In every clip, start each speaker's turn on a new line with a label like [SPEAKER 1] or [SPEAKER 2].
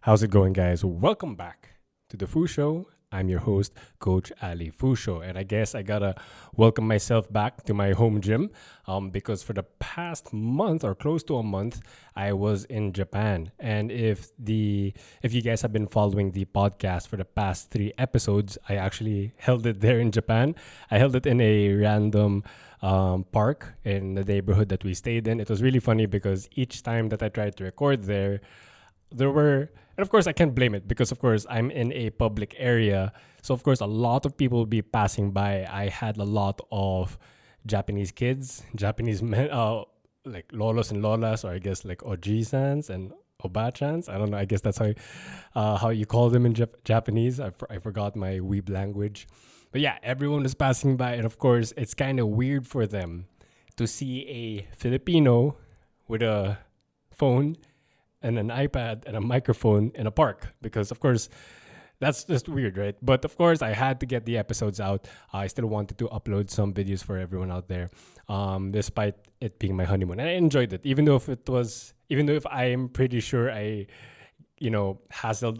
[SPEAKER 1] How's it going, guys? Welcome back to the Fu Show. I'm your host, Coach Ali Fusho, and I guess I gotta welcome myself back to my home gym because for the past month or close to a month, I was in Japan. And if you guys have been following the podcast for the past 3 episodes, I actually held it there in Japan. I held it in a random park in the neighborhood that we stayed in. It was really funny because each time that I tried to record there were, and of course I can't blame it because of course I'm in a public area, so of course a lot of people will be passing by. I had a lot of Japanese kids, Japanese men, like lolos and lolas, or I guess like oji-sans and oba-chans. I don't know, I guess that's how you call them in Japanese. I forgot my weeb language, but yeah, everyone was passing by, and of course it's kind of weird for them to see a Filipino with a phone and an iPad and a microphone in a park because, of course, that's just weird, right? But of course, I had to get the episodes out. I still wanted to upload some videos for everyone out there, despite it being my honeymoon, and I enjoyed it. Even though if I'm pretty sure hassled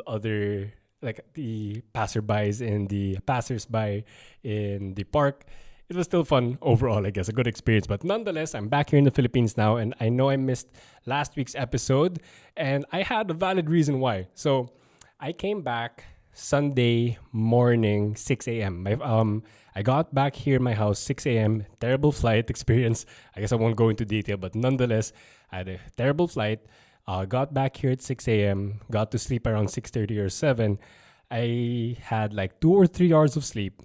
[SPEAKER 1] other like the passersby in the park. It was still fun overall, I guess, a good experience. But nonetheless, I'm back here in the Philippines now, and I know I missed last week's episode, and I had a valid reason why. So I came back Sunday morning, 6 a.m. I got back here in my house 6 a.m. Terrible flight experience. I guess I won't go into detail, but nonetheless, I had a terrible flight. Got back here at 6 a.m. Got to sleep around 6:30 or 7. I had like 2 or 3 hours of sleep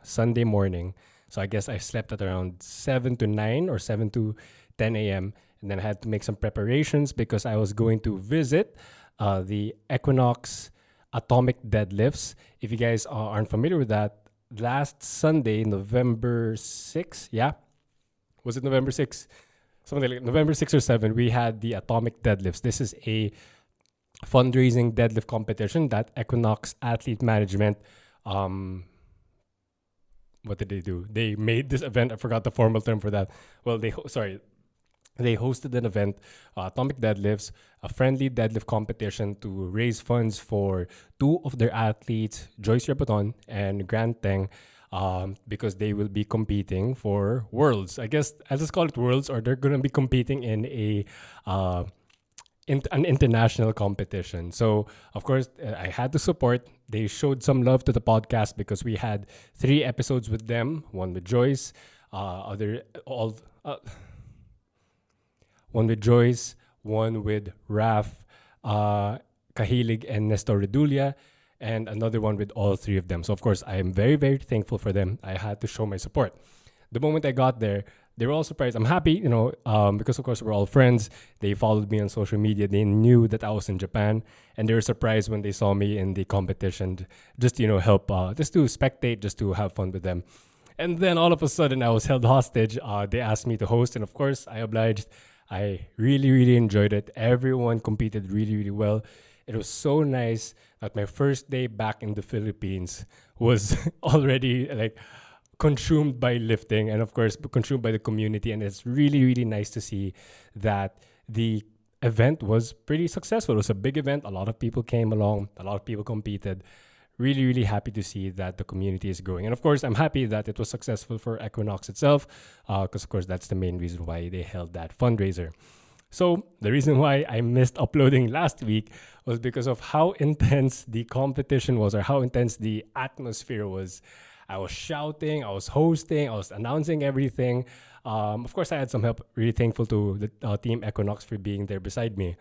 [SPEAKER 1] Sunday morning. So I guess I slept at around 7 to 9 or 7 to 10 a.m. And then I had to make some preparations because I was going to visit the Equinox Atomic Deadlifts. If you guys aren't familiar with that, last Sunday, November 6th, yeah? Was it November 6th? Something like November 6th or 7, we had the Atomic Deadlifts. This is a fundraising deadlift competition that Equinox Athlete Management what did they do? They made this event. I forgot the formal term for that. Well, they hosted an event, Atomic Deadlifts, a friendly deadlift competition to raise funds for two of their athletes, Joyce Rebaton and Grant Teng, because they will be competing for Worlds. I guess I'll just call it Worlds, or they're going to be competing in an international competition. So, of course, I had to support. They showed some love to the podcast because we had 3 episodes with them, one with Joyce, one with Joyce, one with Raf, Kahilig, and Nestor Redulia, and another one with all 3 of them. So, of course, I am very, very thankful for them. I had to show my support. The moment I got there, they were all surprised. I'm happy, because of course we're all friends. They followed me on social media. They knew that I was in Japan, and they were surprised when they saw me in the competition. Just to help, just to spectate, just to have fun with them. And then all of a sudden, I was held hostage. They asked me to host, and of course, I obliged. I really, really enjoyed it. Everyone competed really, really well. It was so nice that my first day back in the Philippines was already like consumed by lifting, and of course consumed by the community. And it's really, really nice to see that the event was pretty successful. It was a big event. A lot of people came along, a lot of people competed. Really, really happy to see that the community is growing. And of course, I'm happy that it was successful for Equinox itself, because of course that's the main reason why they held that fundraiser. So the reason why I missed uploading last week was because of how intense the competition was, or how intense the atmosphere was. I was shouting, I was hosting, I was announcing everything. Of course, I had some help. Really thankful to the team Equinox for being there beside me.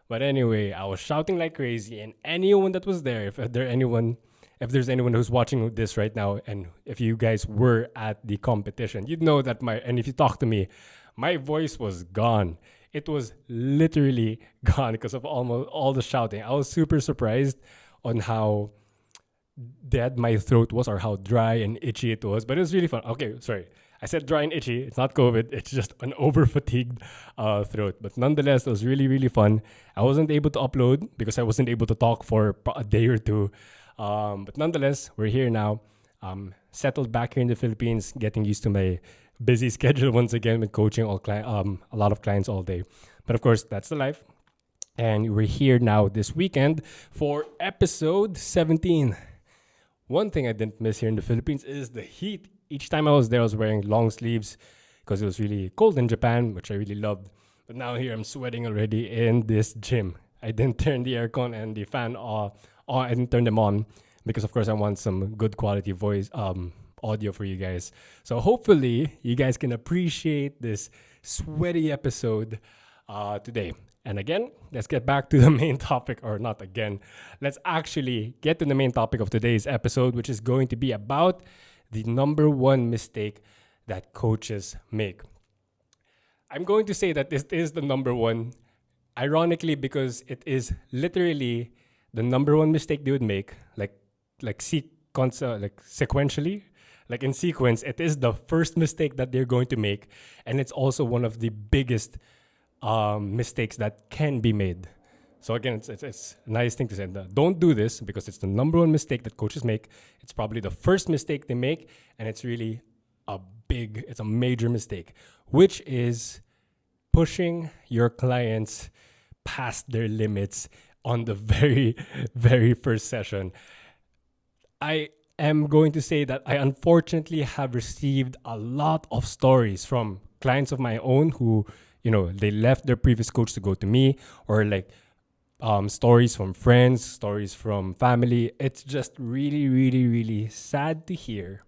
[SPEAKER 1] But anyway, I was shouting like crazy, and anyone that was there, if there's anyone who's watching this right now, and if you guys were at the competition, you'd know that and if you talk to me, my voice was gone. It was literally gone because of almost all the shouting. I was super surprised on how dead my throat was, or how dry and itchy it was, but it was really fun. Okay, sorry. I said dry and itchy. It's not COVID. It's just an over-fatigued throat. But nonetheless, it was really, really fun. I wasn't able to upload because I wasn't able to talk for a day or two. But nonetheless, we're here now. Settled back here in the Philippines, getting used to my busy schedule once again with coaching a lot of clients all day. But of course, that's the life. And we're here now this weekend for episode 17. One thing I didn't miss here in the Philippines is the heat. Each time I was there, I was wearing long sleeves because it was really cold in Japan, which I really loved. But now here I'm sweating already in this gym. I didn't turn the aircon and the fan off. I didn't turn them on because, of course, I want some good quality voice audio for you guys. So hopefully you guys can appreciate this sweaty episode today. And again, let's get back to the main topic, or not again. Let's actually get to the main topic of today's episode, which is going to be about the number one mistake that coaches make. I'm going to say that this is the number one, ironically, because it is literally the number one mistake they would make, sequentially, like in sequence. It is the first mistake that they're going to make, and it's also one of the biggest mistakes that can be made. So again, it's a nice thing to say. Don't do this because it's the number one mistake that coaches make. It's probably the first mistake they make, and it's really it's a major mistake, which is pushing your clients past their limits on the very, very first session. I am going to say that I unfortunately have received a lot of stories from clients of my own who, they left their previous coach to go to me, or stories from friends, stories from family. It's just really, really, really sad to hear,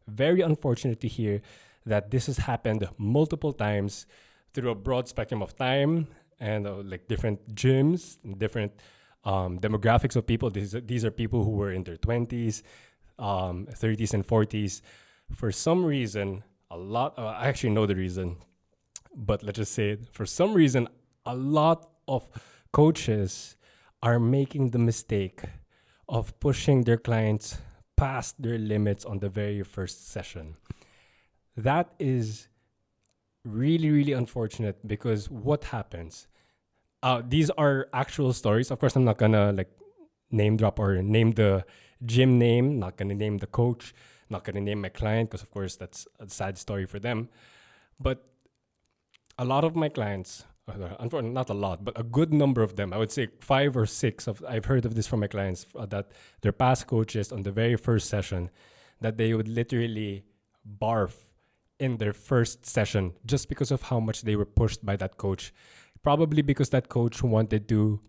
[SPEAKER 1] very unfortunate to hear that this has happened multiple times through a broad spectrum of time and different gyms, different demographics of people. These are people who were in their 20s, 30s, and 40s. For some reason, I actually know the reason, but let's just say it, for some reason, a lot of coaches are making the mistake of pushing their clients past their limits on the very first session. That is really, really unfortunate because what happens? These are actual stories. Of course, I'm not gonna name drop or name the gym name, not gonna name the coach, not gonna name my client because, of course, that's a sad story for them. But a lot of my clients, unfortunately, not a lot, but a good number of them, I would say 5 or 6 I've heard of this from my clients, that their past coaches on the very first session, that they would literally barf in their first session just because of how much they were pushed by that coach. Probably because that coach wanted to,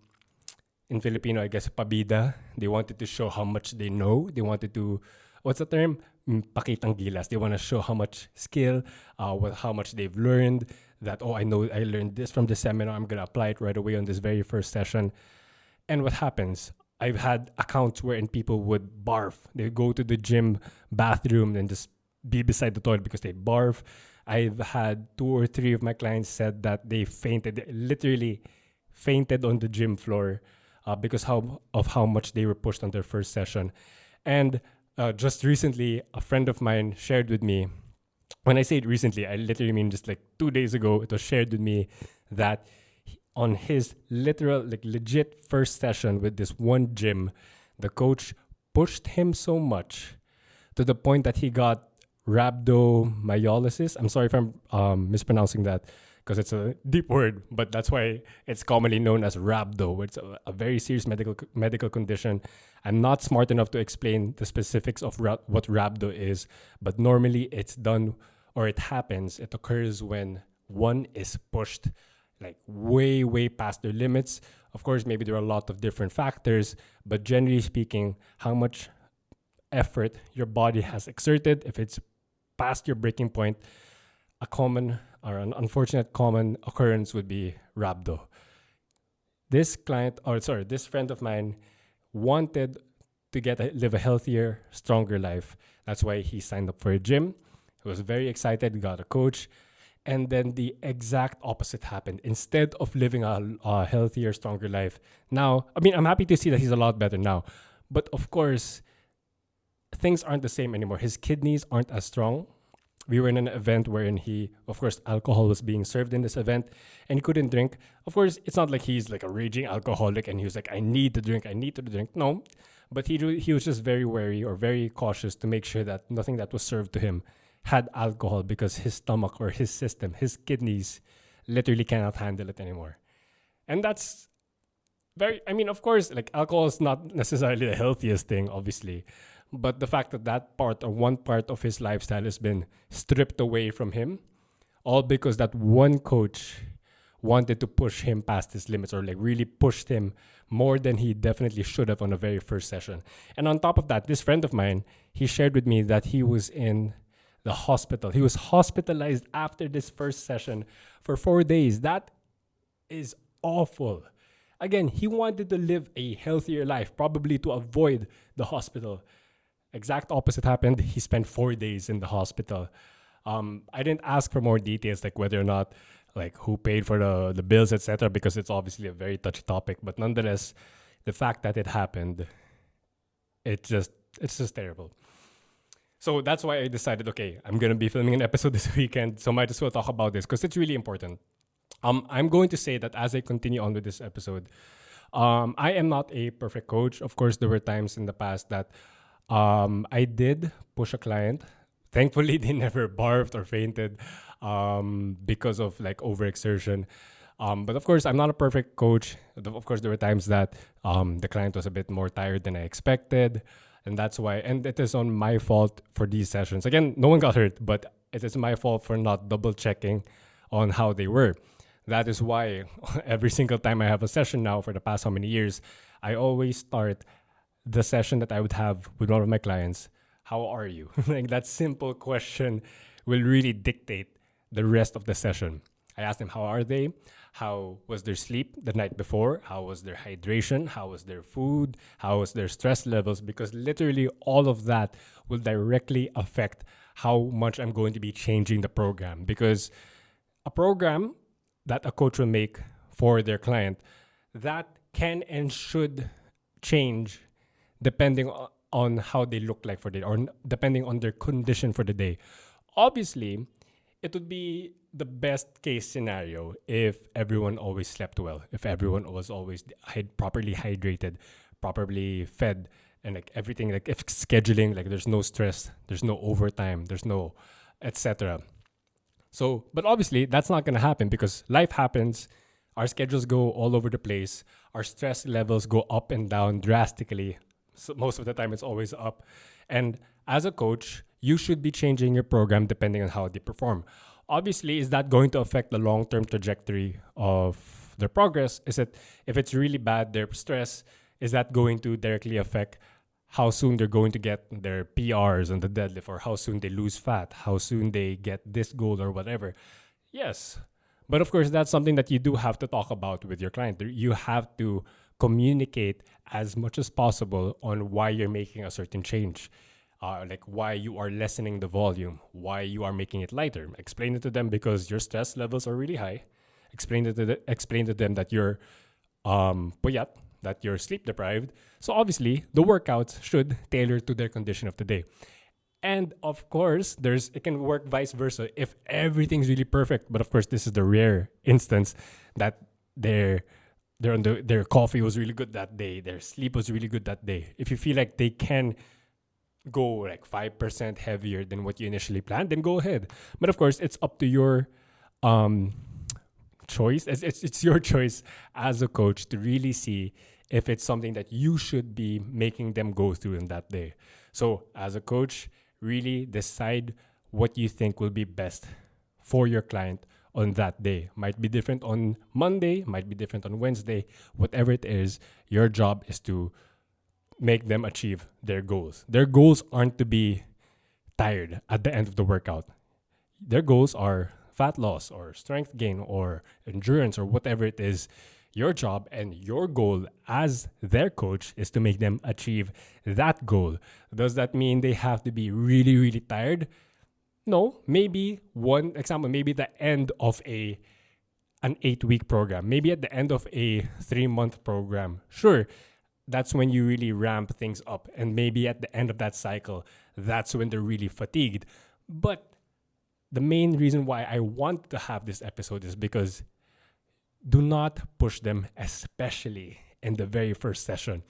[SPEAKER 1] in Filipino, I guess, pabida. They wanted to show how much they know. They wanted to, what's the term? Pakitang gilas. They want to show how much skill, how much they've learned. That, I know I learned this from the seminar. I'm going to apply it right away on this very first session. And what happens? I've had accounts wherein people would barf. They go to the gym bathroom and just be beside the toilet because they barf. I've had 2 or 3 of my clients said that they literally fainted on the gym floor because of how much they were pushed on their first session. And just recently, a friend of mine shared with me, when I say it recently, I literally mean just 2 days ago, it was shared with me that on his legit first session with this one gym, the coach pushed him so much to the point that he got rhabdomyolysis. I'm sorry if I'm mispronouncing that because it's a deep word, but that's why it's commonly known as rhabdo. It's a very serious medical condition. I'm not smart enough to explain the specifics of what rhabdo is, but normally it's done, or it happens, it occurs when one is pushed way, way past their limits. Of course, maybe there are a lot of different factors, but generally speaking, how much effort your body has exerted, if it's past your breaking point, a common or an unfortunate common occurrence would be rhabdo. This friend of mine wanted to live a healthier, stronger life. That's why he signed up for a gym. He was very excited, got a coach, and then the exact opposite happened. Instead of living a healthier, stronger life, now, I'm happy to see that he's a lot better now. But of course, things aren't the same anymore. His kidneys aren't as strong. We were in an event wherein alcohol was being served in this event and he couldn't drink. Of course, it's not like he's a raging alcoholic and he was like, I need to drink. No, but he was just very wary or very cautious to make sure that nothing that was served to him had alcohol because his stomach or his system, his kidneys literally cannot handle it anymore. And that's I mean, of course, like alcohol is not necessarily the healthiest thing, obviously. But the fact that that part or one part of his lifestyle has been stripped away from him, all because that one coach wanted to push him past his limits or like really pushed him more than he definitely should have on the very first session. And on top of that, this friend of mine, he shared with me that he was in the hospital. He was hospitalized after this first session for 4 days. That is awful. Again, he wanted to live a healthier life, probably to avoid the hospital. Exact opposite happened. He spent 4 days in the hospital. I didn't ask for more details, like whether or not, like who paid for the bills, etc., because it's obviously a very touchy topic. But nonetheless, the fact that it happened, it's just terrible. So that's why I decided, okay, I'm gonna be filming an episode this weekend, so might as well talk about this because it's really important. I'm going to say that as I continue on with this episode, I am not a perfect coach. Of course, there were times in the past that I did push a client. Thankfully, they never barfed or fainted because of like overexertion. But of course, I'm not a perfect coach. Of course, there were times that the client was a bit more tired than I expected. And that's why, and it is on my fault for these sessions. Again, no one got hurt, but it is my fault for not double checking on how they were. That is why every single time I have a session now for the past how many years, I always start the session that I would have with one of my clients. How are you? Like that simple question will really dictate the rest of the session. I asked them, how are they? How was their sleep the night before? How was their hydration? How was their food? How was their stress levels? Because literally all of that will directly affect how much I'm going to be changing the program. Because a program that a coach will make for their client, that can and should change depending on how they look like for the day or depending on their condition for the day. Obviously, it would be the best case scenario if everyone always slept well, if everyone was always properly hydrated, properly fed, and like everything, like if scheduling, like there's no stress, there's no overtime, there's no etc. So, but obviously that's not going to happen because life happens. Our schedules go all over the place. Our stress levels go up and down drastically. So most of the time it's always up. And as a coach, you should be changing your program depending on how they perform. Obviously, is that going to affect the long-term trajectory of their progress? Is it, if it's really bad, their stress, is that going to directly affect how soon they're going to get their PRs on the deadlift, or how soon they lose fat, how soon they get this goal or whatever? Yes. But of course, that's something that you do have to talk about with your client. You have to communicate as much as possible on why you're making a certain change. Like why you are lessening the volume, why you are making it lighter. Explain it to them because your stress levels are really high. Explain to them that you're puyat, that you're sleep deprived. So obviously, the workouts should tailor to their condition of the day. And of course, it can work vice versa if everything's really perfect. But of course, this is the rare instance that their coffee was really good that day, their sleep was really good that day. If you feel like they can go like 5% heavier than what you initially planned, then go ahead. But of course, it's up to your choice. It's your choice as a coach to really see if it's something that you should be making them go through in that day. So as a coach, really decide what you think will be best for your client on that day. Might be different on Monday, might be different on Wednesday. Whatever it is, your job is to make them achieve their goals. Their goals aren't to be tired at the end of the workout. Their goals are fat loss or strength gain or endurance or whatever it is. Your job and your goal as their coach is to make them achieve that goal. Does that mean they have to be really, really tired? No. Maybe one example, maybe the end of an 8-week program, maybe at the end of a 3-month program. Sure, that's when you really ramp things up. And maybe at the end of that cycle, that's when they're really fatigued. But the main reason why I want to have this episode is because do not push them, especially in the very first session.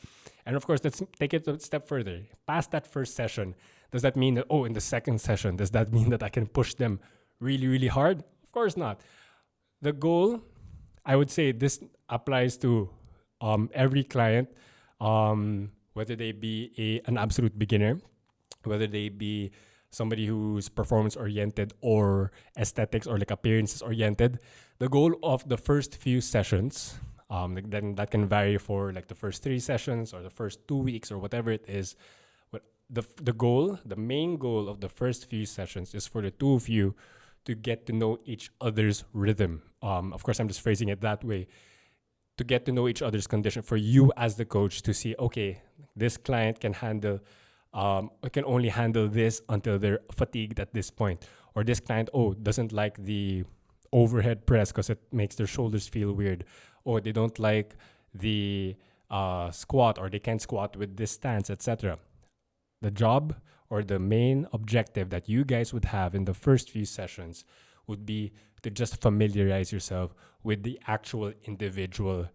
[SPEAKER 1] And of course, let's take it a step further. Past that first session, does that mean that, in the second session, does that mean that I can push them really, really hard? Of course not. The goal, I would say this applies to every client, whether they be an absolute beginner, whether they be somebody who's performance oriented or aesthetics or like appearances oriented, the goal of the first few sessions, then that can vary for like the first 3 sessions or the first 2 weeks or whatever it is. But the main goal of the first few sessions is for the two of you to get to know each other's rhythm. Of course, I'm just phrasing it that way, to get to know each other's condition, for you as the coach to see, okay, this client can handle, can only handle this until they're fatigued at this point, or this client, doesn't like the overhead press because it makes their shoulders feel weird, or they don't like the squat, or they can't squat with this stance, etc. The job or the main objective that you guys would have in the first few sessions would be to just familiarize yourself with the actual individual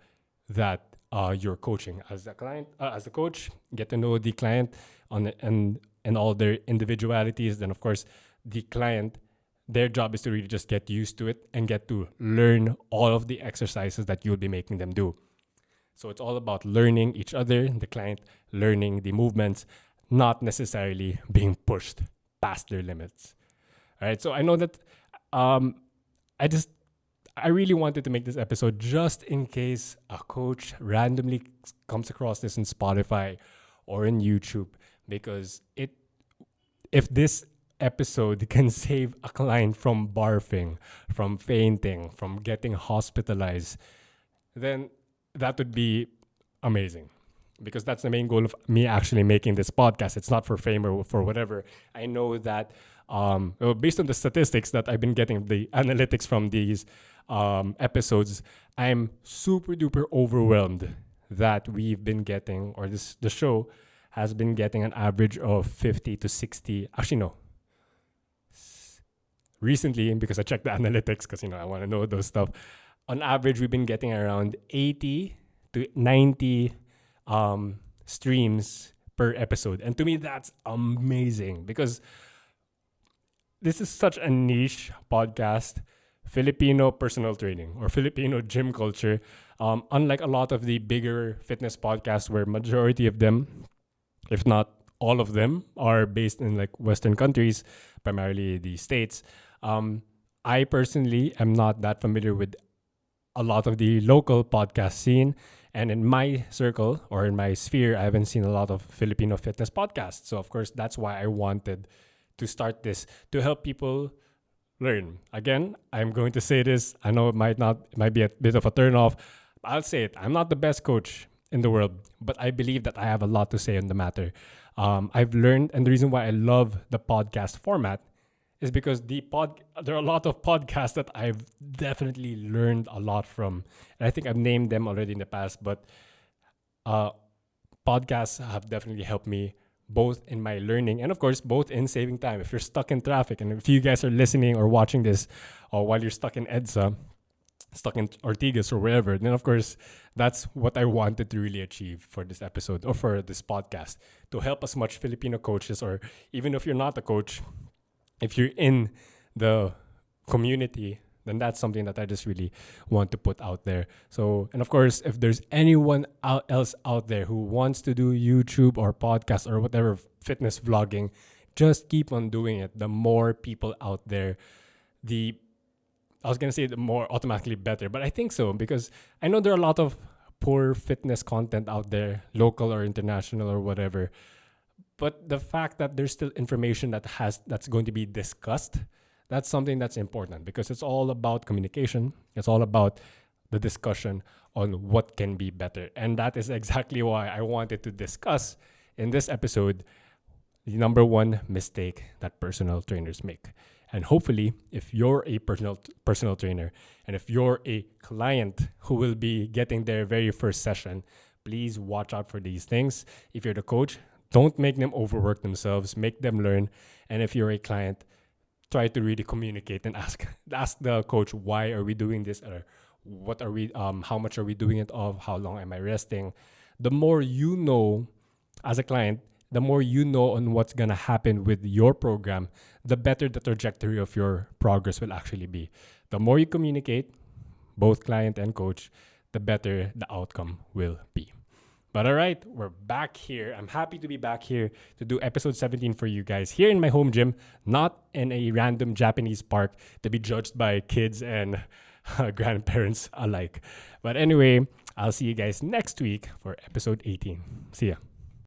[SPEAKER 1] that you're coaching. As a client, as a coach, get to know the client and all their individualities. Then, of course, the client, their job is to really just get used to it and get to learn all of the exercises that you'll be making them do. So it's all about learning each other, the client learning the movements, not necessarily being pushed past their limits. All right. So I know that I really wanted to make this episode just in case a coach randomly comes across this in Spotify or in YouTube, because if this episode can save a client from barfing, from fainting, from getting hospitalized, then that would be amazing. Because that's the main goal of me actually making this podcast. It's not for fame or for whatever. I know that based on the statistics that I've been getting, the analytics from these episodes, I'm super duper overwhelmed that we've been getting, or the show has been getting an average of 50 to 60. Actually, no. Recently, because I checked the analytics, because I want to know those stuff. On average, we've been getting around 80 to 90 streams per episode, and to me that's amazing, because this is such a niche podcast, Filipino personal training or Filipino gym culture. Unlike a lot of the bigger fitness podcasts, where majority of them, if not all of them, are based in like Western countries, primarily the States. I personally am not that familiar with a lot of the local podcast scene. And in my circle or in my sphere, I haven't seen a lot of Filipino fitness podcasts. So, of course, that's why I wanted to start this, to help people learn. Again, I'm going to say this. I know it might be a bit of a turnoff. I'll say it. I'm not the best coach in the world, but I believe that I have a lot to say on the matter. I've learned, and the reason why I love the podcast format is because there are a lot of podcasts that I've definitely learned a lot from. And I think I've named them already in the past, but podcasts have definitely helped me both in my learning and, of course, both in saving time. If you're stuck in traffic, and if you guys are listening or watching this while you're stuck in EDSA, stuck in Ortigas or wherever, then, of course, that's what I wanted to really achieve for this episode or for this podcast, to help as much Filipino coaches, or even if you're not a coach, if you're in the community, then that's something that I just really want to put out there. So, and of course, if there's anyone else out there who wants to do YouTube or podcast or whatever fitness vlogging, just keep on doing it. The more people out there, the more automatically better. But I think so, because I know there are a lot of poor fitness content out there, local or international or whatever. But the fact that there's still information that's going to be discussed, that's something that's important, because it's all about communication. It's all about the discussion on what can be better. And that is exactly why I wanted to discuss in this episode the number one mistake that personal trainers make. And hopefully, if you're a personal trainer, and if you're a client who will be getting their very first session, please watch out for these things. If you're the coach, don't make them overwork themselves. Make them learn. And if you're a client, try to really communicate and ask the coach, why are we doing this? Or what are we? How much are we doing it of? How long am I resting? The more you know as a client, the more you know on what's gonna happen with your program, the better the trajectory of your progress will actually be. The more you communicate, both client and coach, the better the outcome will be. But all right, we're back here. I'm happy to be back here to do episode 17 for you guys here in my home gym, not in a random Japanese park to be judged by kids and grandparents alike. But anyway, I'll see you guys next week for episode 18. See ya.